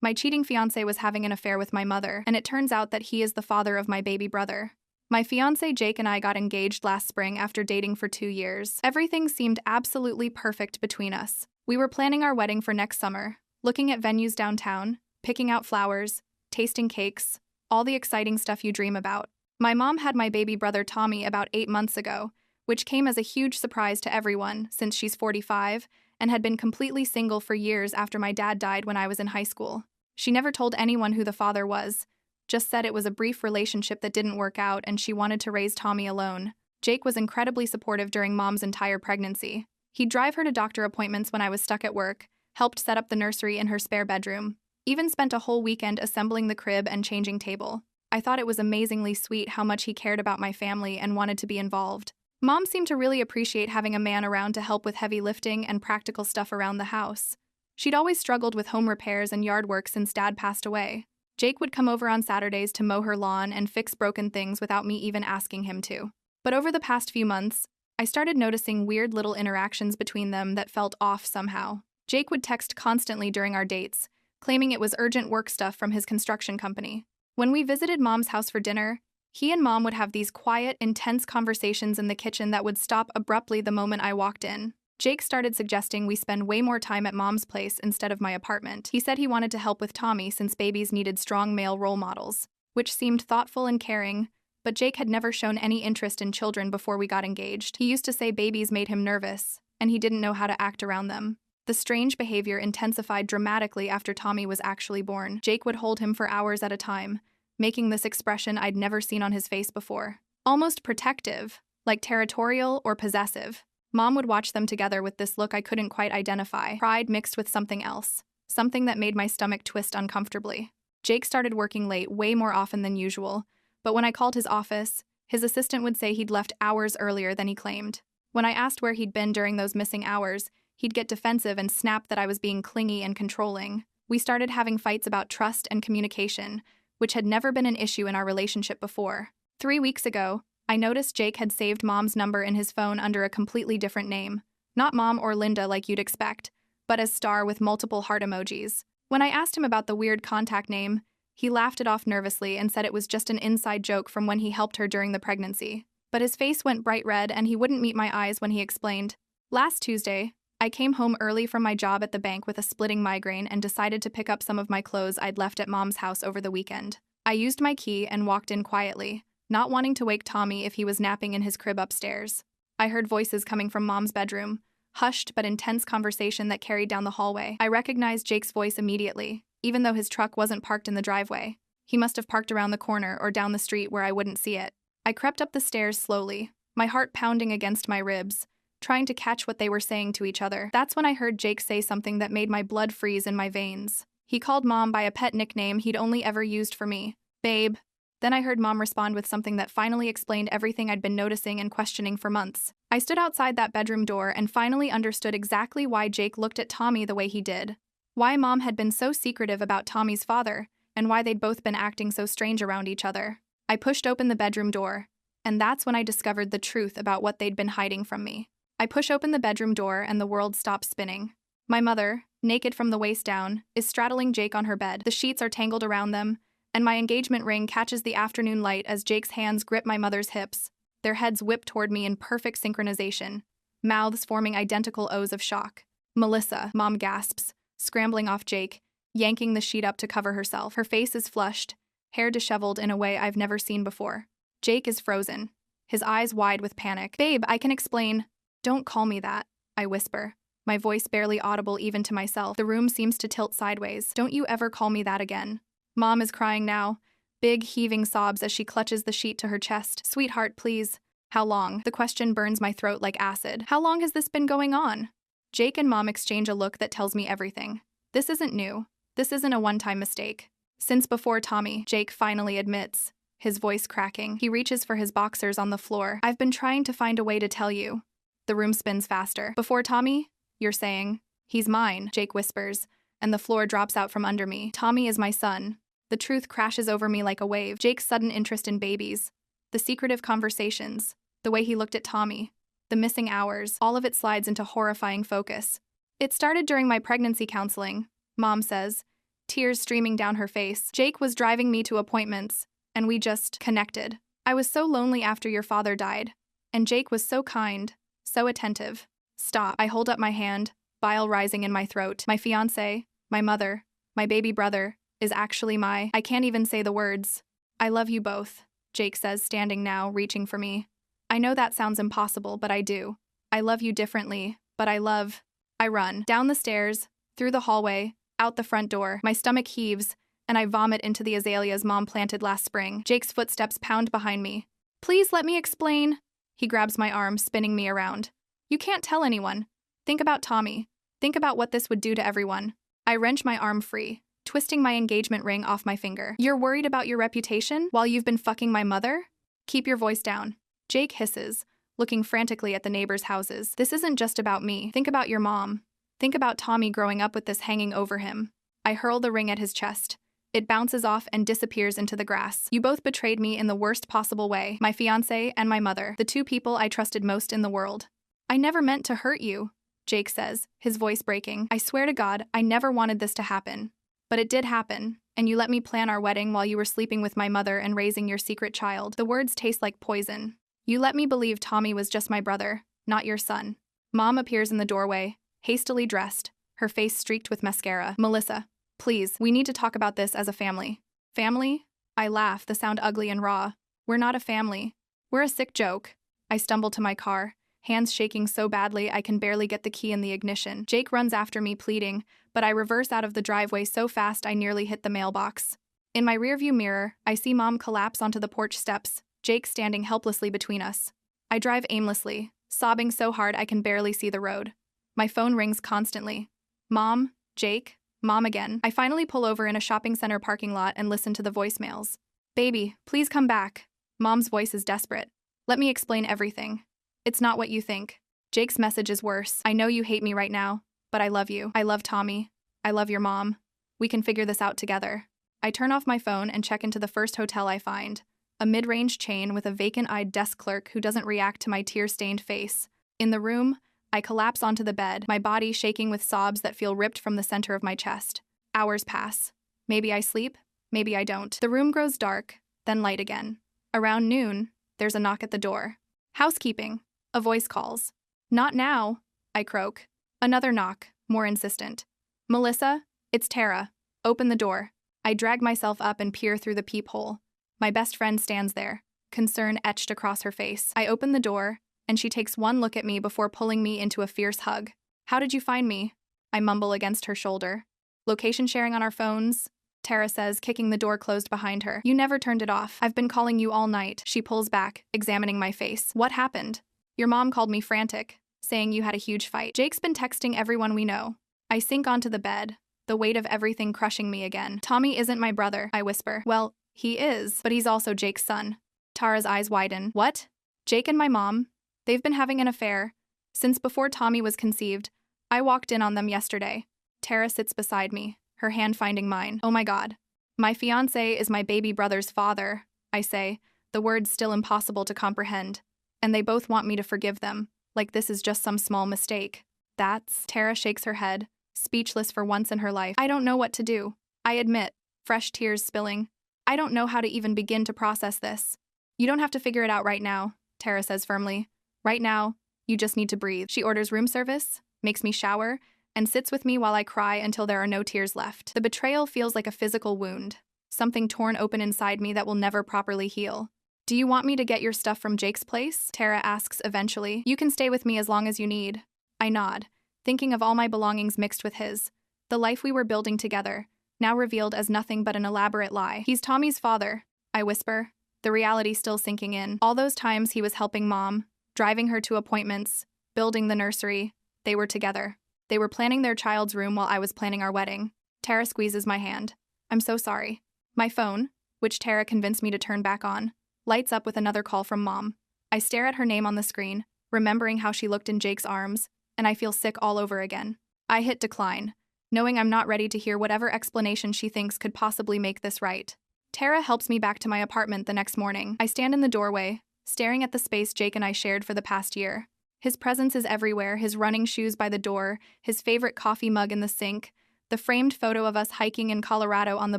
My cheating fiancé was having an affair with my mother, and it turns out that he is the father of my baby brother. My fiancé Jake and I got engaged last spring after dating for 2 years. Everything seemed absolutely perfect between us. We were planning our wedding for next summer, looking at venues downtown, picking out flowers, tasting cakes, all the exciting stuff you dream about. My mom had my baby brother Tommy about 8 months ago, which came as a huge surprise to everyone since she's 45 and had been completely single for years after my dad died when I was in high school. She never told anyone who the father was, just said it was a brief relationship that didn't work out and she wanted to raise Tommy alone. Jake was incredibly supportive during mom's entire pregnancy. He'd drive her to doctor appointments when I was stuck at work, helped set up the nursery in her spare bedroom, even spent a whole weekend assembling the crib and changing table. I thought it was amazingly sweet how much he cared about my family and wanted to be involved. Mom seemed to really appreciate having a man around to help with heavy lifting and practical stuff around the house. She'd always struggled with home repairs and yard work since Dad passed away. Jake would come over on Saturdays to mow her lawn and fix broken things without me even asking him to. But over the past few months, I started noticing weird little interactions between them that felt off somehow. Jake would text constantly during our dates, claiming it was urgent work stuff from his construction company. When we visited Mom's house for dinner, he and Mom would have these quiet, intense conversations in the kitchen that would stop abruptly the moment I walked in. Jake started suggesting we spend way more time at Mom's place instead of my apartment. He said he wanted to help with Tommy since babies needed strong male role models, which seemed thoughtful and caring, but Jake had never shown any interest in children before we got engaged. He used to say babies made him nervous, and he didn't know how to act around them. The strange behavior intensified dramatically after Tommy was actually born. Jake would hold him for hours at a time, making this expression I'd never seen on his face before. Almost protective, like territorial or possessive. Mom would watch them together with this look I couldn't quite identify, pride mixed with something else, something that made my stomach twist uncomfortably. Jake started working late way more often than usual, but when I called his office, his assistant would say he'd left hours earlier than he claimed. When I asked where he'd been during those missing hours, he'd get defensive and snap that I was being clingy and controlling. We started having fights about trust and communication, which had never been an issue in our relationship before. 3 weeks ago, I noticed Jake had saved Mom's number in his phone under a completely different name. Not Mom or Linda like you'd expect, but as Star with multiple heart emojis. When I asked him about the weird contact name, he laughed it off nervously and said it was just an inside joke from when he helped her during the pregnancy. But his face went bright red and he wouldn't meet my eyes when he explained. Last Tuesday, I came home early from my job at the bank with a splitting migraine and decided to pick up some of my clothes I'd left at Mom's house over the weekend. I used my key and walked in quietly, not wanting to wake Tommy if he was napping in his crib upstairs. I heard voices coming from Mom's bedroom, hushed but intense conversation that carried down the hallway. I recognized Jake's voice immediately, even though his truck wasn't parked in the driveway. He must have parked around the corner or down the street where I wouldn't see it. I crept up the stairs slowly, my heart pounding against my ribs, trying to catch what they were saying to each other. That's when I heard Jake say something that made my blood freeze in my veins. He called Mom by a pet nickname he'd only ever used for me, Babe. Then I heard Mom respond with something that finally explained everything I'd been noticing and questioning for months. I stood outside that bedroom door and finally understood exactly why Jake looked at Tommy the way he did. Why Mom had been so secretive about Tommy's father, and why they'd both been acting so strange around each other. I pushed open the bedroom door, and that's when I discovered the truth about what they'd been hiding from me. I push open the bedroom door and the world stops spinning. My mother, naked from the waist down, is straddling Jake on her bed. The sheets are tangled around them, and my engagement ring catches the afternoon light as Jake's hands grip my mother's hips. Their heads whip toward me in perfect synchronization, mouths forming identical O's of shock. Melissa, Mom gasps, scrambling off Jake, yanking the sheet up to cover herself. Her face is flushed, hair disheveled in a way I've never seen before. Jake is frozen, his eyes wide with panic. Babe, I can explain. Don't call me that, I whisper, my voice barely audible even to myself. The room seems to tilt sideways. Don't you ever call me that again. Mom is crying now, big heaving sobs as she clutches the sheet to her chest. Sweetheart, please. How long? The question burns my throat like acid. How long has this been going on? Jake and Mom exchange a look that tells me everything. This isn't new. This isn't a one-time mistake. Since before Tommy, Jake finally admits, his voice cracking. He reaches for his boxers on the floor. I've been trying to find a way to tell you. The room spins faster. Before Tommy? You're saying. He's mine, Jake whispers, and the floor drops out from under me. Tommy is my son. The truth crashes over me like a wave. Jake's sudden interest in babies, the secretive conversations, the way he looked at Tommy, the missing hours, all of it slides into horrifying focus. It started during my pregnancy counseling, Mom says. tears streaming down her face. Jake was driving me to appointments, and we just connected. I was so lonely after your father died, and Jake was so kind, so attentive. Stop. I hold up my hand, bile rising in my throat. My fiancé, my mother, my baby brother, is actually I can't even say the words. I love you both, Jake says, standing now, reaching for me. I know that sounds impossible, but I do. I love you differently, but I run. Down the stairs, through the hallway, out the front door. My stomach heaves, and I vomit into the azaleas Mom planted last spring. Jake's footsteps pound behind me. Please let me explain. He grabs my arm, spinning me around. You can't tell anyone. Think about Tommy. Think about what this would do to everyone. I wrench my arm free, twisting my engagement ring off my finger. You're worried about your reputation while you've been fucking my mother? Keep your voice down. Jake hisses, looking frantically at the neighbors' houses. This isn't just about me. Think about your mom. Think about Tommy growing up with this hanging over him. I hurl the ring at his chest. It bounces off and disappears into the grass. You both betrayed me in the worst possible way. My fiancé and my mother, the two people I trusted most in the world. I never meant to hurt you, Jake says, his voice breaking. I swear to God, I never wanted this to happen. But it did happen, and you let me plan our wedding while you were sleeping with my mother and raising your secret child. The words taste like poison. You let me believe Tommy was just my brother, not your son. Mom appears in the doorway, hastily dressed, her face streaked with mascara. Melissa, please, we need to talk about this as a family. Family? I laugh, the sound ugly and raw. We're not a family. We're a sick joke. I stumble to my car, hands shaking so badly I can barely get the key in the ignition. Jake runs after me, pleading, but I reverse out of the driveway so fast I nearly hit the mailbox. In my rearview mirror, I see Mom collapse onto the porch steps, Jake standing helplessly between us. I drive aimlessly, sobbing so hard I can barely see the road. My phone rings constantly. Mom, Jake, Mom again. I finally pull over in a shopping center parking lot and listen to the voicemails. Baby, please come back. Mom's voice is desperate. Let me explain everything. It's not what you think. Jake's message is worse. I know you hate me right now, but I love you. I love Tommy. I love your mom. We can figure this out together. I turn off my phone and check into the first hotel I find. A mid-range chain with a vacant-eyed desk clerk who doesn't react to my tear-stained face. In the room, I collapse onto the bed, my body shaking with sobs that feel ripped from the center of my chest. Hours pass. Maybe I sleep, maybe I don't. The room grows dark, then light again. Around noon, there's a knock at the door. Housekeeping. A voice calls. Not now, I croak. Another knock, more insistent. Melissa, it's Tara. Open the door. I drag myself up and peer through the peephole. My best friend stands there, concern etched across her face. I open the door, and she takes one look at me before pulling me into a fierce hug. How did you find me? I mumble against her shoulder. Location sharing on our phones? Tara says, kicking the door closed behind her. You never turned it off. I've been calling you all night. She pulls back, examining my face. What happened? Your mom called me frantic, saying you had a huge fight. Jake's been texting everyone we know. I sink onto the bed, the weight of everything crushing me again. Tommy isn't my brother, I whisper. Well, he is, but he's also Jake's son. Tara's eyes widen. What? Jake and my mom? They've been having an affair. Since before Tommy was conceived, I walked in on them yesterday. Tara sits beside me, her hand finding mine. Oh my God. My fiancé is my baby brother's father, I say, the words still impossible to comprehend. And they both want me to forgive them, like this is just some small mistake. Tara shakes her head, speechless for once in her life. I don't know what to do. I admit, fresh tears spilling. I don't know how to even begin to process this. You don't have to figure it out right now, Tara says firmly. Right now, you just need to breathe. She orders room service, makes me shower, and sits with me while I cry until there are no tears left. The betrayal feels like a physical wound, something torn open inside me that will never properly heal. Do you want me to get your stuff from Jake's place? Tara asks eventually. You can stay with me as long as you need. I nod, thinking of all my belongings mixed with his. The life we were building together, now revealed as nothing but an elaborate lie. He's Tommy's father, I whisper, the reality still sinking in. All those times he was helping Mom, driving her to appointments, building the nursery, they were together. They were planning their child's room while I was planning our wedding. Tara squeezes my hand. I'm so sorry. My phone, which Tara convinced me to turn back on, lights up with another call from Mom. I stare at her name on the screen, remembering how she looked in Jake's arms, and I feel sick all over again. I hit decline, knowing I'm not ready to hear whatever explanation she thinks could possibly make this right. Tara helps me back to my apartment the next morning. I stand in the doorway, staring at the space Jake and I shared for the past year. His presence is everywhere, his running shoes by the door, his favorite coffee mug in the sink, the framed photo of us hiking in Colorado on the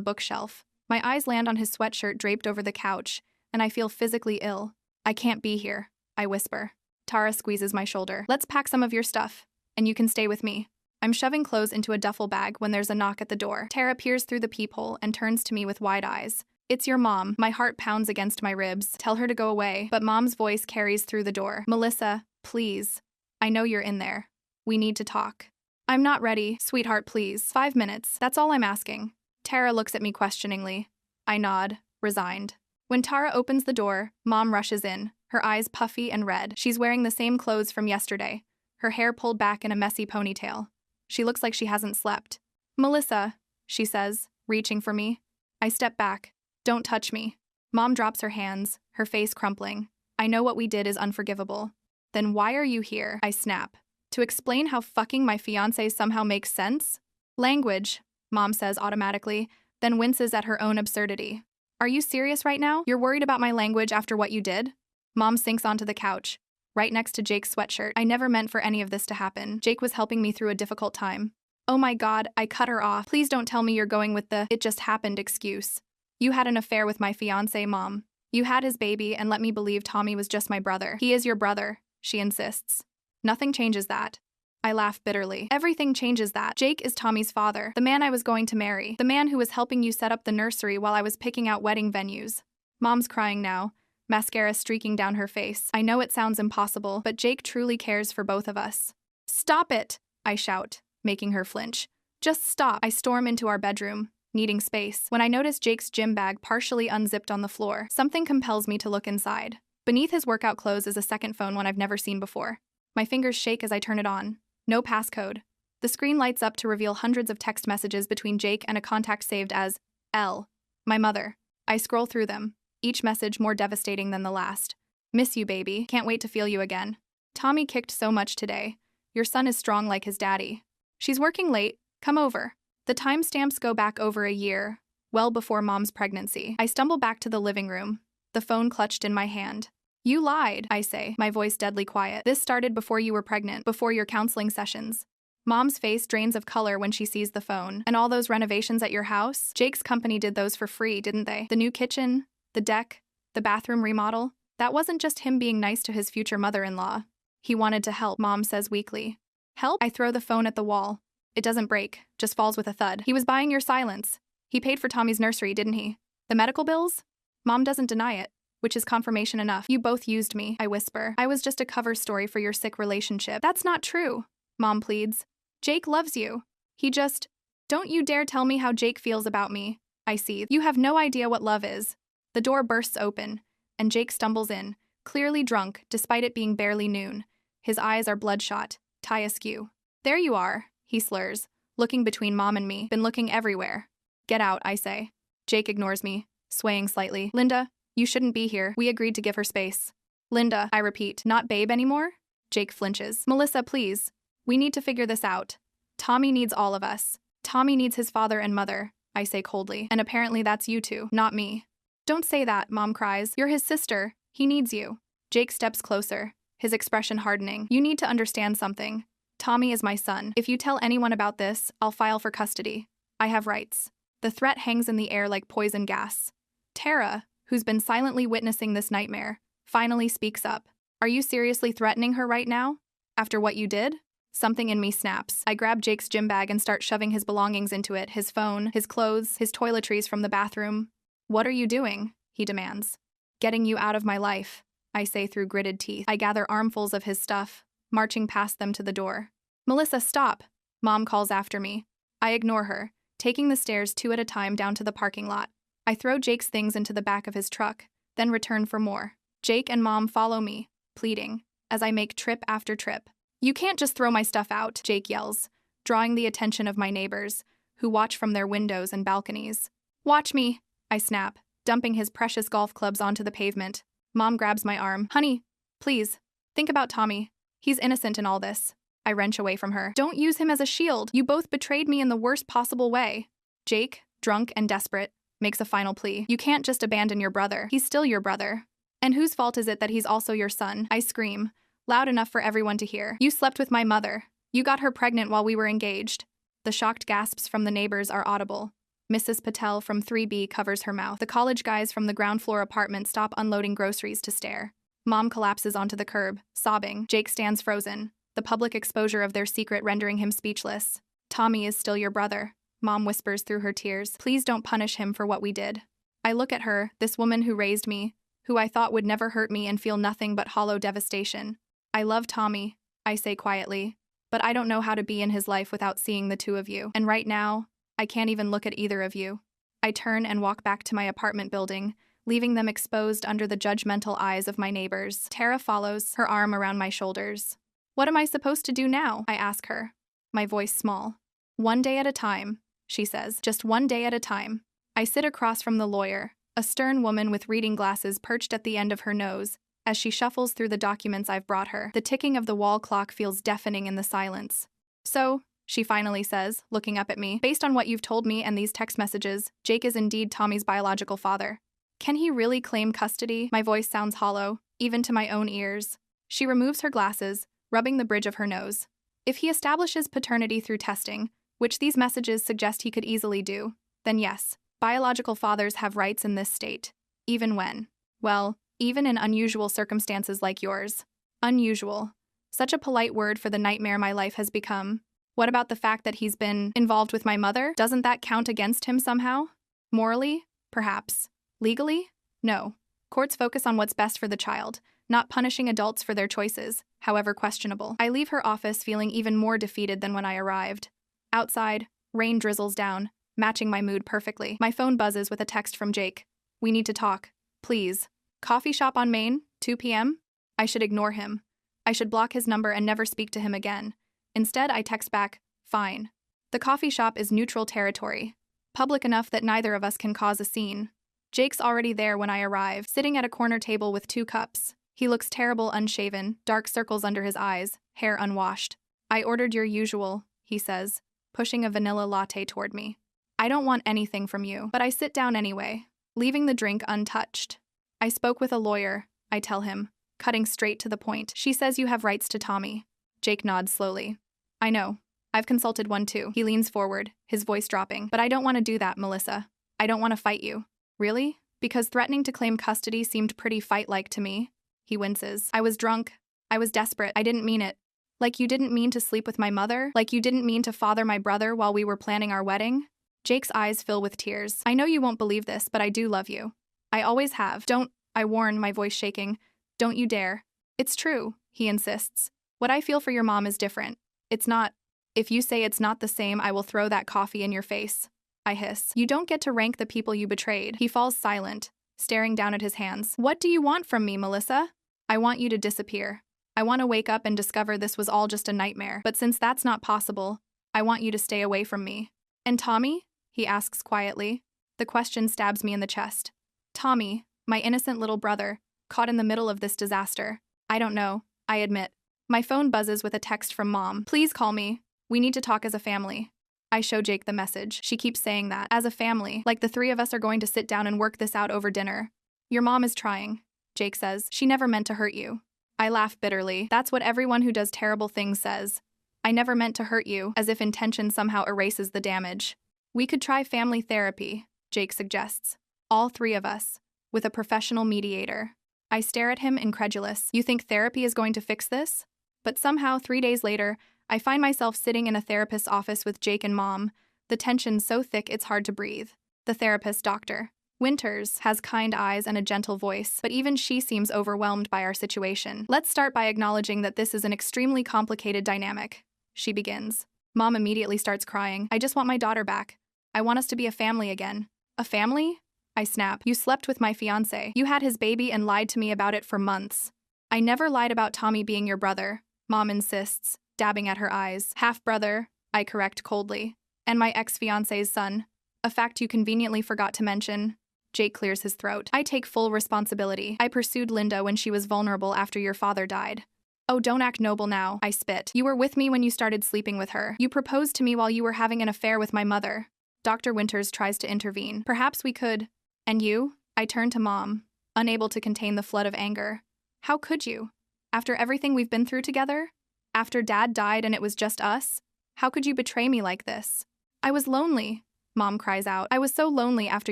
bookshelf. My eyes land on his sweatshirt draped over the couch, and I feel physically ill. I can't be here, I whisper. Tara squeezes my shoulder. Let's pack some of your stuff, and you can stay with me. I'm shoving clothes into a duffel bag when there's a knock at the door. Tara peers through the peephole and turns to me with wide eyes. It's your mom. My heart pounds against my ribs. Tell her to go away, but Mom's voice carries through the door. Melissa, please. I know you're in there. We need to talk. I'm not ready. Sweetheart, please. 5 minutes. That's all I'm asking. Tara looks at me questioningly. I nod, resigned. When Tara opens the door, Mom rushes in, her eyes puffy and red. She's wearing the same clothes from yesterday, her hair pulled back in a messy ponytail. She looks like she hasn't slept. Melissa, she says, reaching for me. I step back. Don't touch me. Mom drops her hands, her face crumpling. I know what we did is unforgivable. Then why are you here? I snap. To explain how fucking my fiancé somehow makes sense? Language, Mom says automatically, then winces at her own absurdity. Are you serious right now? You're worried about my language after what you did? Mom sinks onto the couch, right next to Jake's sweatshirt. I never meant for any of this to happen. Jake was helping me through a difficult time. Oh my God, I cut her off. Please don't tell me you're going with the "it just happened" excuse. You had an affair with my fiancé, Mom. You had his baby and let me believe Tommy was just my brother. He is your brother, she insists. Nothing changes that. I laugh bitterly. Everything changes that. Jake is Tommy's father, the man I was going to marry, the man who was helping you set up the nursery while I was picking out wedding venues. Mom's crying now, mascara streaking down her face. I know it sounds impossible, but Jake truly cares for both of us. Stop it, I shout, making her flinch. Just stop. I storm into our bedroom, needing space. When I notice Jake's gym bag partially unzipped on the floor, something compels me to look inside. Beneath his workout clothes is a second phone one I've never seen before. My fingers shake as I turn it on. No passcode. The screen lights up to reveal hundreds of text messages between Jake and a contact saved as L, my mother. I scroll through them, each message more devastating than the last. Miss you, baby. Can't wait to feel you again. Tommy kicked so much today. Your son is strong like his daddy. She's working late. Come over. The timestamps go back over a year, well before Mom's pregnancy. I stumble back to the living room, the phone clutched in my hand. You lied, I say, my voice deadly quiet. This started before you were pregnant, before your counseling sessions. Mom's face drains of color when she sees the phone. And all those renovations at your house? Jake's company did those for free, didn't they? The new kitchen, the deck, the bathroom remodel? That wasn't just him being nice to his future mother-in-law. He wanted to help, Mom says weakly. Help? I throw the phone at the wall. It doesn't break, just falls with a thud. He was buying your silence. He paid for Tommy's nursery, didn't he? The medical bills? Mom doesn't deny it, which is confirmation enough. You both used me, I whisper. I was just a cover story for your sick relationship. That's not true, Mom pleads. Jake loves you. He just... Don't you dare tell me how Jake feels about me, I seethe. You have no idea what love is. The door bursts open, and Jake stumbles in, clearly drunk despite it being barely noon. His eyes are bloodshot, tie askew. There you are, he slurs, looking between Mom and me. Been looking everywhere. Get out, I say. Jake ignores me, swaying slightly. Linda, you shouldn't be here. We agreed to give her space. Linda, I repeat, not babe anymore? Jake flinches. Melissa, please. We need to figure this out. Tommy needs all of us. Tommy needs his father and mother, I say coldly. And apparently that's you two, not me. Don't say that, Mom cries. You're his sister. He needs you. Jake steps closer, his expression hardening. You need to understand something. Tommy is my son. If you tell anyone about this, I'll file for custody. I have rights. The threat hangs in the air like poison gas. Tara, who's been silently witnessing this nightmare, finally speaks up. Are you seriously threatening her right now? After what you did? Something in me snaps. I grab Jake's gym bag and start shoving his belongings into it, his phone, his clothes, his toiletries from the bathroom. What are you doing? He demands. Getting you out of my life, I say through gritted teeth. I gather armfuls of his stuff, marching past them to the door. Melissa, stop, Mom calls after me. I ignore her, taking the stairs 2 at a time down to the parking lot. I throw Jake's things into the back of his truck, then return for more. Jake and Mom follow me, pleading, as I make trip after trip. You can't just throw my stuff out, Jake yells, drawing the attention of my neighbors, who watch from their windows and balconies. Watch me, I snap, dumping his precious golf clubs onto the pavement. Mom grabs my arm. Honey, please, think about Tommy. He's innocent in all this. I wrench away from her. Don't use him as a shield. You both betrayed me in the worst possible way. Jake, drunk and desperate, makes a final plea. You can't just abandon your brother. He's still your brother. And whose fault is it that he's also your son? I scream, loud enough for everyone to hear. You slept with my mother. You got her pregnant while we were engaged. The shocked gasps from the neighbors are audible. Mrs. Patel from 3B covers her mouth. The college guys from the ground floor apartment stop unloading groceries to stare. Mom collapses onto the curb, sobbing. Jake stands frozen, the public exposure of their secret rendering him speechless. Tommy is still your brother, Mom whispers through her tears. Please don't punish him for what we did. I look at her, this woman who raised me, who I thought would never hurt me, and feel nothing but hollow devastation. I love Tommy, I say quietly, but I don't know how to be in his life without seeing the two of you. And right now, I can't even look at either of you. I turn and walk back to my apartment building, leaving them exposed under the judgmental eyes of my neighbors. Tara follows, her arm around my shoulders. What am I supposed to do now? I ask her, my voice small. One day at a time, she says, just one day at a time. I sit across from the lawyer, a stern woman with reading glasses perched at the end of her nose, as she shuffles through the documents I've brought her. The ticking of the wall clock feels deafening in the silence. So, she finally says, looking up at me, based on what you've told me and these text messages, Jake is indeed Tommy's biological father. Can he really claim custody? My voice sounds hollow, even to my own ears. She removes her glasses, rubbing the bridge of her nose. If he establishes paternity through testing, which these messages suggest he could easily do, then yes, biological fathers have rights in this state. Even when, well, even in unusual circumstances like yours. Unusual. Such a polite word for the nightmare my life has become. What about the fact that he's been involved with my mother? Doesn't that count against him somehow? Morally? Perhaps. Legally? No. Courts focus on what's best for the child, not punishing adults for their choices, however questionable. I leave her office feeling even more defeated than when I arrived. Outside, rain drizzles down, matching my mood perfectly. My phone buzzes with a text from Jake. We need to talk. Please. Coffee shop on Main, 2 p.m.? I should ignore him. I should block his number and never speak to him again. Instead, I text back, fine. The coffee shop is neutral territory, public enough that neither of us can cause a scene. Jake's already there when I arrive, sitting at a corner table with 2 cups. He looks terrible unshaven, dark circles under his eyes, hair unwashed. I ordered your usual, he says, pushing a vanilla latte toward me. I don't want anything from you, but I sit down anyway, leaving the drink untouched. I spoke with a lawyer, I tell him, cutting straight to the point. She says you have rights to Tommy. Jake nods slowly. I know. I've consulted one too. He leans forward, his voice dropping. But I don't want to do that, Melissa. I don't want to fight you. Really? Because threatening to claim custody seemed pretty fight-like to me. He winces. I was drunk. I was desperate. I didn't mean it. Like you didn't mean to sleep with my mother? Like you didn't mean to father my brother while we were planning our wedding? Jake's eyes fill with tears. I know you won't believe this, but I do love you. I always have. Don't, I warn, my voice shaking. Don't you dare. It's true, he insists. What I feel for your mom is different. It's not. If you say it's not the same, I will throw that coffee in your face. I hiss. You don't get to rank the people you betrayed. He falls silent, staring down at his hands. What do you want from me, Melissa? I want you to disappear. I want to wake up and discover this was all just a nightmare. But since that's not possible, I want you to stay away from me. And Tommy? He asks quietly. The question stabs me in the chest. Tommy, my innocent little brother, caught in the middle of this disaster. I don't know, I admit. My phone buzzes with a text from Mom. Please call me. We need to talk as a family. I show Jake the message. She keeps saying that. As a family, like the 3 of us are going to sit down and work this out over dinner. Your mom is trying, Jake says. She never meant to hurt you. I laugh bitterly. That's what everyone who does terrible things says. I never meant to hurt you, as if intention somehow erases the damage. We could try family therapy, Jake suggests. All 3 of us, with a professional mediator. I stare at him incredulous. You think therapy is going to fix this? But somehow, 3 days later, I find myself sitting in a therapist's office with Jake and Mom, the tension so thick it's hard to breathe. The therapist, Dr. Winters, has kind eyes and a gentle voice, but even she seems overwhelmed by our situation. Let's start by acknowledging that this is an extremely complicated dynamic, she begins. Mom immediately starts crying. I just want my daughter back. I want us to be a family again. A family? I snap. You slept with my fiancé. You had his baby and lied to me about it for months. I never lied about Tommy being your brother, Mom insists, dabbing at her eyes. Half-brother, I correct coldly. And my ex-fiancé's son. A fact you conveniently forgot to mention. Jake clears his throat. I take full responsibility. I pursued Linda when she was vulnerable after your father died. Oh, don't act noble now, I spit. You were with me when you started sleeping with her. You proposed to me while you were having an affair with my mother. Dr. Winters tries to intervene. Perhaps we could. And you? I turn to Mom, unable to contain the flood of anger. How could you? After everything we've been through together? After Dad died and it was just us? How could you betray me like this? I was lonely, Mom cries out. I was so lonely after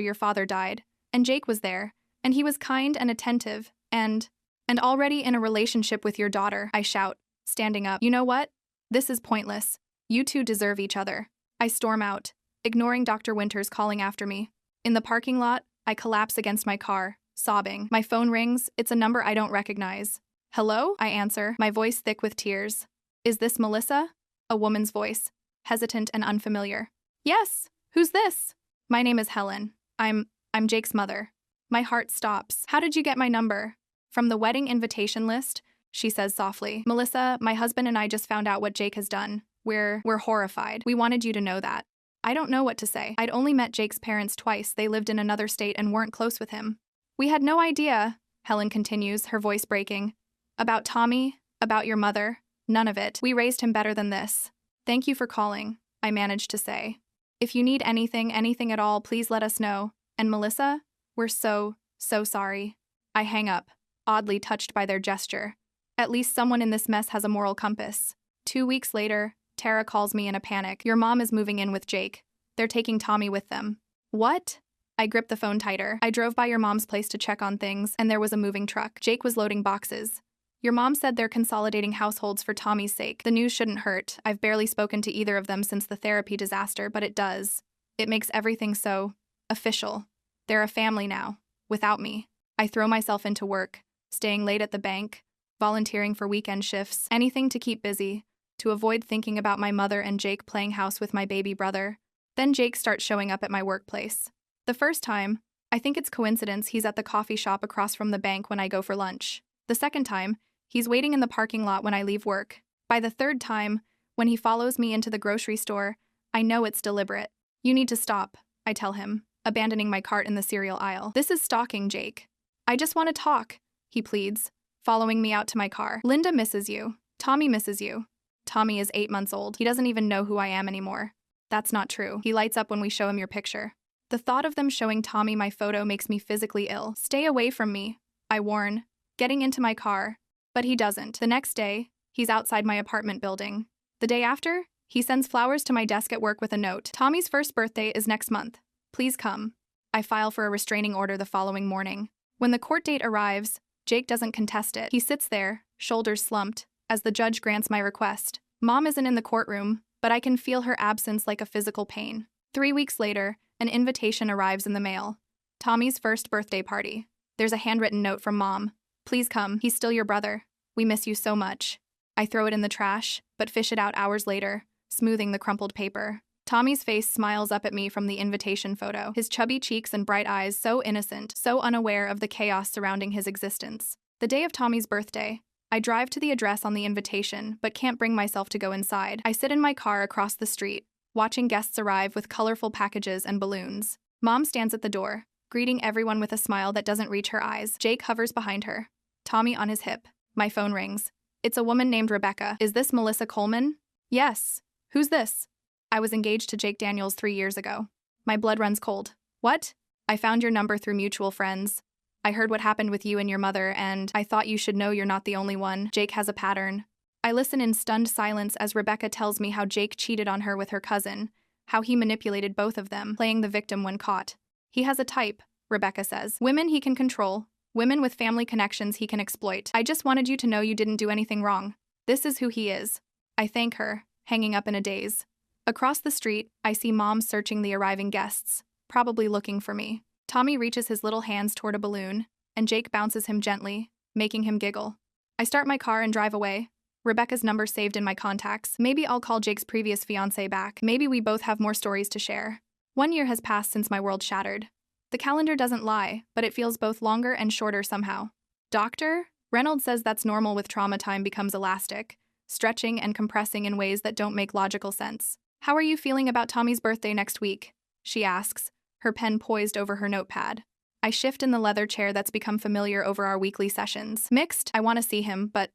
your father died. And Jake was there. And he was kind and attentive. And already in a relationship with your daughter, I shout, standing up. You know what? This is pointless. You two deserve each other. I storm out, ignoring Dr. Winters calling after me. In the parking lot, I collapse against my car, sobbing. My phone rings. It's a number I don't recognize. Hello? I answer, my voice thick with tears. Is this Melissa? A woman's voice, hesitant and unfamiliar. Yes. Who's this? My name is Helen. I'm Jake's mother. My heart stops. How did you get my number? From the wedding invitation list, she says softly. Melissa, my husband and I just found out what Jake has done. We're horrified. We wanted you to know that. I don't know what to say. I'd only met Jake's parents twice. They lived in another state and weren't close with him. We had no idea, Helen continues, her voice breaking. About Tommy, about your mother, none of it. We raised him better than this. Thank you for calling, I managed to say. If you need anything at all, please let us know. And Melissa, we're so sorry. I hang up, oddly touched by their gesture. At least someone in this mess has a moral compass. 2 weeks later, Tara calls me in a panic. Your mom is moving in with Jake. They're taking Tommy with them. What? I gripped the phone tighter. I drove by your mom's place to check on things, and there was a moving truck. Jake was loading boxes. Your mom said they're consolidating households for Tommy's sake. The news shouldn't hurt. I've barely spoken to either of them since the therapy disaster, but it does. It makes everything so official. They're a family now, without me. I throw myself into work, staying late at the bank, volunteering for weekend shifts, anything to keep busy, to avoid thinking about my mother and Jake playing house with my baby brother. Then Jake starts showing up at my workplace. The first time, I think it's coincidence he's at the coffee shop across from the bank when I go for lunch. The second time, he's waiting in the parking lot when I leave work. By the third time, when he follows me into the grocery store, I know it's deliberate. You need to stop, I tell him, abandoning my cart in the cereal aisle. This is stalking, Jake. I just want to talk, he pleads, following me out to my car. Linda misses you. Tommy misses you. Tommy is 8 months old. He doesn't even know who I am anymore. That's not true. He lights up when we show him your picture. The thought of them showing Tommy my photo makes me physically ill. Stay away from me, I warn, getting into my car. But he doesn't. The next day, he's outside my apartment building. The day after, he sends flowers to my desk at work with a note. Tommy's first birthday is next month. Please come. I file for a restraining order the following morning. When the court date arrives, Jake doesn't contest it. He sits there, shoulders slumped, as the judge grants my request. Mom isn't in the courtroom, but I can feel her absence like a physical pain. 3 weeks later, an invitation arrives in the mail. Tommy's first birthday party. There's a handwritten note from Mom. Please come, he's still your brother. We miss you so much. I throw it in the trash, but fish it out hours later, smoothing the crumpled paper. Tommy's face smiles up at me from the invitation photo, his chubby cheeks and bright eyes so innocent, so unaware of the chaos surrounding his existence. The day of Tommy's birthday, I drive to the address on the invitation, but can't bring myself to go inside. I sit in my car across the street, watching guests arrive with colorful packages and balloons. Mom stands at the door, greeting everyone with a smile that doesn't reach her eyes. Jake hovers behind her, Tommy on his hip. My phone rings. It's a woman named Rebecca. Is this Melissa Coleman? Yes. Who's this? I was engaged to Jake Daniels 3 years ago. My blood runs cold. What? I found your number through mutual friends. I heard what happened with you and your mother, and I thought you should know you're not the only one. Jake has a pattern. I listen in stunned silence as Rebecca tells me how Jake cheated on her with her cousin, how he manipulated both of them, playing the victim when caught. He has a type, Rebecca says. Women he can control, women with family connections he can exploit. I just wanted you to know you didn't do anything wrong. This is who he is. I thank her, hanging up in a daze. Across the street, I see Mom searching the arriving guests, probably looking for me. Tommy reaches his little hands toward a balloon, and Jake bounces him gently, making him giggle. I start my car and drive away. Rebecca's number saved in my contacts. Maybe I'll call Jake's previous fiancé back. Maybe we both have more stories to share. 1 year has passed since my world shattered. The calendar doesn't lie, but it feels both longer and shorter somehow. Doctor? Reynolds says that's normal with trauma. Time becomes elastic, stretching and compressing in ways that don't make logical sense. How are you feeling about Tommy's birthday next week? She asks, her pen poised over her notepad. I shift in the leather chair that's become familiar over our weekly sessions. Mixed, I want to see him, but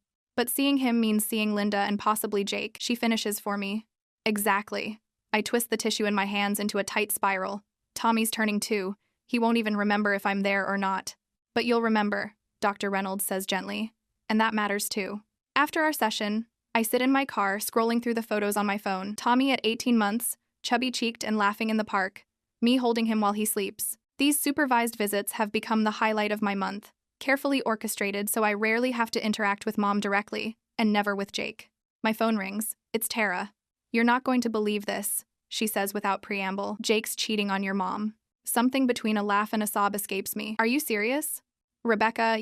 seeing him means seeing Linda and possibly Jake. She finishes for me. Exactly. I twist the tissue in my hands into a tight spiral. Tommy's turning 2. He won't even remember if I'm there or not. But you'll remember, Dr. Reynolds says gently. And that matters too. After our session, I sit in my car, scrolling through the photos on my phone. Tommy at 18 months, chubby-cheeked and laughing in the park. Me holding him while he sleeps. These supervised visits have become the highlight of my month. Carefully orchestrated so I rarely have to interact with Mom directly, and never with Jake. My phone rings. It's Tara. "You're not going to believe this," she says without preamble. "Jake's cheating on your mom." Something between a laugh and a sob escapes me. "Are you serious? Rebecca,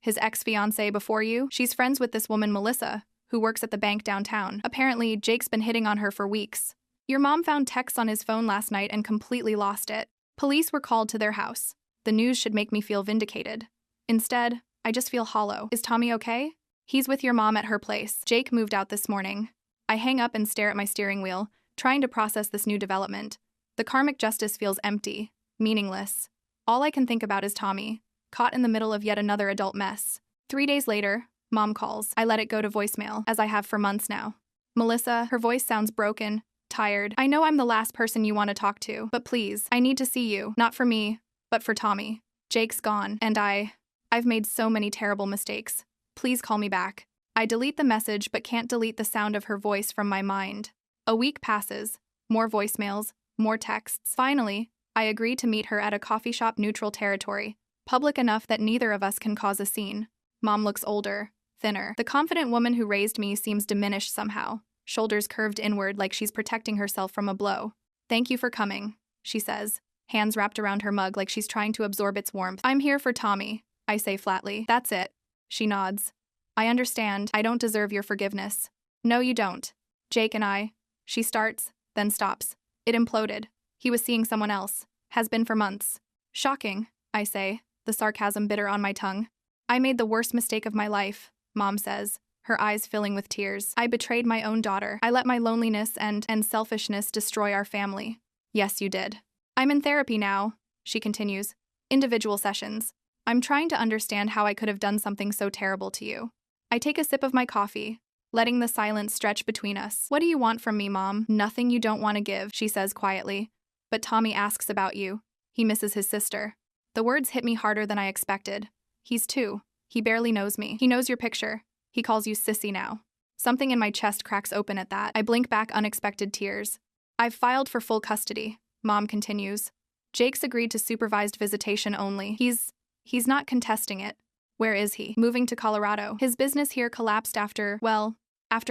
his ex-fiancé before you? She's friends with this woman Melissa, who works at the bank downtown. Apparently, Jake's been hitting on her for weeks. Your mom found texts on his phone last night and completely lost it. Police were called to their house. The news should make me feel vindicated. Instead, I just feel hollow. Is Tommy okay? He's with your mom at her place. Jake moved out this morning." I hang up and stare at my steering wheel, trying to process this new development. The karmic justice feels empty, meaningless. All I can think about is Tommy, caught in the middle of yet another adult mess. 3 days later, Mom calls. I let it go to voicemail, as I have for months now. "Melissa," her voice sounds broken, tired. "I know I'm the last person you want to talk to, but please, I need to see you. Not for me, but for Tommy. Jake's gone, and I've made so many terrible mistakes. Please call me back." I delete the message but can't delete the sound of her voice from my mind. A week passes. More voicemails, more texts. Finally, I agree to meet her at a coffee shop neutral territory, public enough that neither of us can cause a scene. Mom looks older, thinner. The confident woman who raised me seems diminished somehow, shoulders curved inward like she's protecting herself from a blow. "Thank you for coming," she says, hands wrapped around her mug like she's trying to absorb its warmth. "I'm here for Tommy," I say flatly. "That's it." She nods. "I understand. I don't deserve your forgiveness." "No, you don't. Jake and I..." She starts, then stops. "It imploded. He was seeing someone else. Has been for months." "Shocking," I say, the sarcasm bitter on my tongue. "I made the worst mistake of my life," Mom says, her eyes filling with tears. "I betrayed my own daughter. I let my loneliness and selfishness destroy our family." "Yes, you did." "I'm in therapy now," she continues. "Individual sessions. I'm trying to understand how I could have done something so terrible to you." I take a sip of my coffee, letting the silence stretch between us. "What do you want from me, Mom?" "Nothing you don't want to give," she says quietly. "But Tommy asks about you. He misses his sister." The words hit me harder than I expected. He's 2. He barely knows me. He knows your picture. He calls you Sissy now. Something in my chest cracks open at that. I blink back unexpected tears. "I've filed for full custody," Mom continues. "Jake's agreed to supervised visitation only. He's not contesting it." "Where is he?" "Moving to Colorado. His business here collapsed after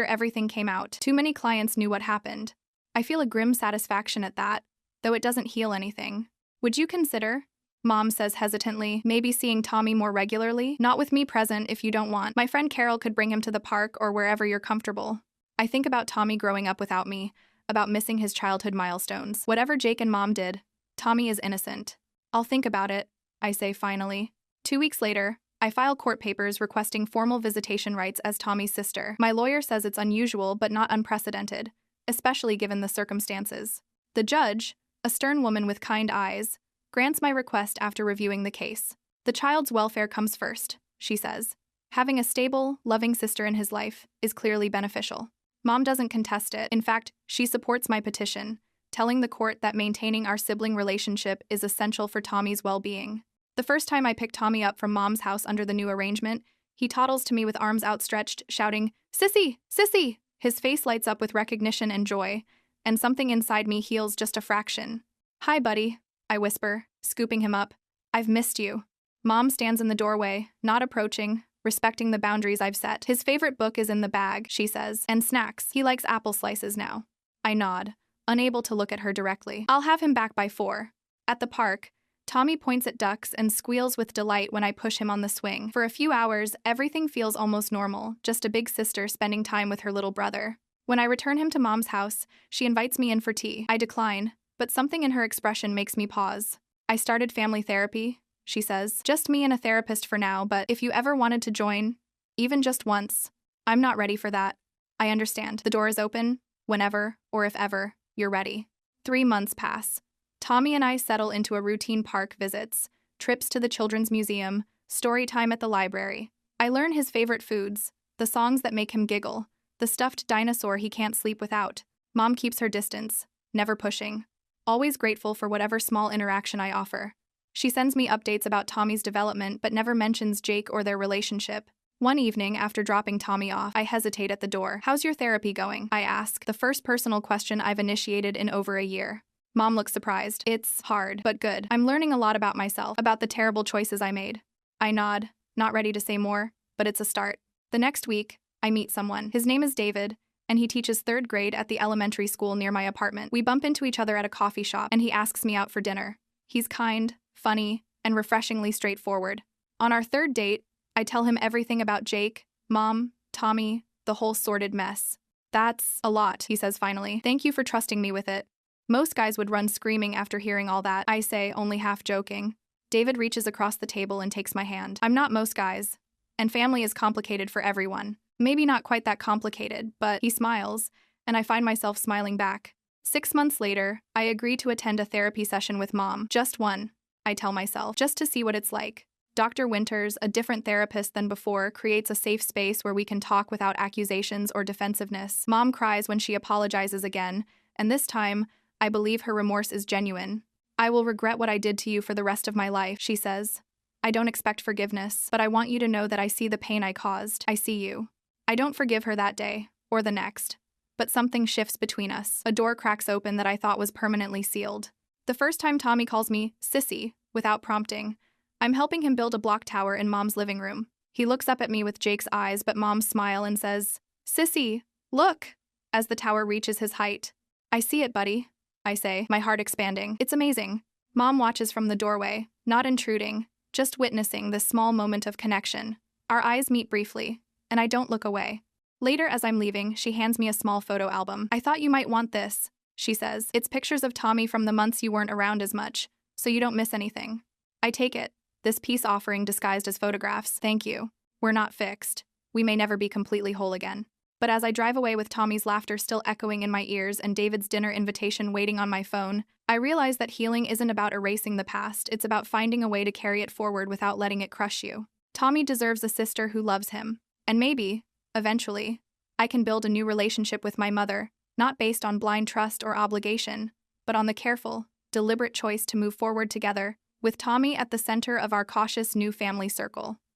everything came out. Too many clients knew what happened." I feel a grim satisfaction at that, though it doesn't heal anything. "Would you consider," Mom says hesitantly, "maybe seeing Tommy more regularly? Not with me present if you don't want. My friend Carol could bring him to the park or wherever you're comfortable." I think about Tommy growing up without me, about missing his childhood milestones. Whatever Jake and Mom did, Tommy is innocent. "I'll think about it," I say finally. 2 weeks later, I file court papers requesting formal visitation rights as Tommy's sister. My lawyer says it's unusual but not unprecedented, especially given the circumstances. The judge, a stern woman with kind eyes, grants my request after reviewing the case. "The child's welfare comes first," she says. "Having a stable, loving sister in his life is clearly beneficial." Mom doesn't contest it. In fact, she supports my petition, telling the court that maintaining our sibling relationship is essential for Tommy's well-being. The first time I pick Tommy up from Mom's house under the new arrangement, he toddles to me with arms outstretched, shouting, "Sissy! Sissy!" His face lights up with recognition and joy, and something inside me heals just a fraction. "Hi, buddy," I whisper, scooping him up. "I've missed you." Mom stands in the doorway, not approaching, respecting the boundaries I've set. "His favorite book is in the bag," she says, "and snacks. He likes apple slices now." I nod, unable to look at her directly. "I'll have him back by 4. At the park, Tommy points at ducks and squeals with delight when I push him on the swing. For a few hours, everything feels almost normal, just a big sister spending time with her little brother. When I return him to Mom's house, she invites me in for tea. I decline, but something in her expression makes me pause. "I started family therapy," she says. "Just me and a therapist for now, but if you ever wanted to join, even just once." "I'm not ready for that." "I understand. The door is open, whenever, or if ever, you're ready." 3 months pass. Tommy and I settle into a routine park visits, trips to the Children's Museum, story time at the library. I learn his favorite foods, the songs that make him giggle, the stuffed dinosaur he can't sleep without. Mom keeps her distance, never pushing, always grateful for whatever small interaction I offer. She sends me updates about Tommy's development but never mentions Jake or their relationship. One evening, after dropping Tommy off, I hesitate at the door. "How's your therapy going?" I ask, the first personal question I've initiated in over a year. Mom looks surprised. "It's hard, but good. I'm learning a lot about myself, about the terrible choices I made." I nod, not ready to say more, but it's a start. The next week, I meet someone. His name is David, and he teaches 3rd grade at the elementary school near my apartment. We bump into each other at a coffee shop, and he asks me out for dinner. He's kind, funny, and refreshingly straightforward. On our 3rd date, I tell him everything about Jake, Mom, Tommy, the whole sordid mess. "That's a lot," he says finally. "Thank you for trusting me with it." Most guys would run screaming after hearing all that, I say, only half joking. David reaches across the table and takes my hand. I'm not most guys, and family is complicated for everyone. Maybe not quite that complicated, but he smiles, and I find myself smiling back. 6 months later, I agree to attend a therapy session with Mom. Just one, I tell myself, just to see what it's like. Dr. Winters, a different therapist than before, creates a safe space where we can talk without accusations or defensiveness. Mom cries when she apologizes again, and this time, I believe her remorse is genuine. "I will regret what I did to you for the rest of my life," she says. "I don't expect forgiveness, but I want you to know that I see the pain I caused. I see you." I don't forgive her that day, or the next. But something shifts between us. A door cracks open that I thought was permanently sealed. The first time Tommy calls me Sissy, without prompting, I'm helping him build a block tower in Mom's living room. He looks up at me with Jake's eyes, but Mom's smile and says, "Sissy, look," as the tower reaches his height. "I see it, buddy," I say, my heart expanding. It's amazing. Mom watches from the doorway, not intruding, just witnessing this small moment of connection. Our eyes meet briefly, and I don't look away. Later, as I'm leaving, she hands me a small photo album. "I thought you might want this," she says. "It's pictures of Tommy from the months you weren't around as much, so you don't miss anything." I take it, this peace offering disguised as photographs. Thank you. We're not fixed. We may never be completely whole again. But as I drive away with Tommy's laughter still echoing in my ears and David's dinner invitation waiting on my phone, I realize that healing isn't about erasing the past, it's about finding a way to carry it forward without letting it crush you. Tommy deserves a sister who loves him. And maybe, eventually, I can build a new relationship with my mother, not based on blind trust or obligation, but on the careful, deliberate choice to move forward together, with Tommy at the center of our cautious new family circle.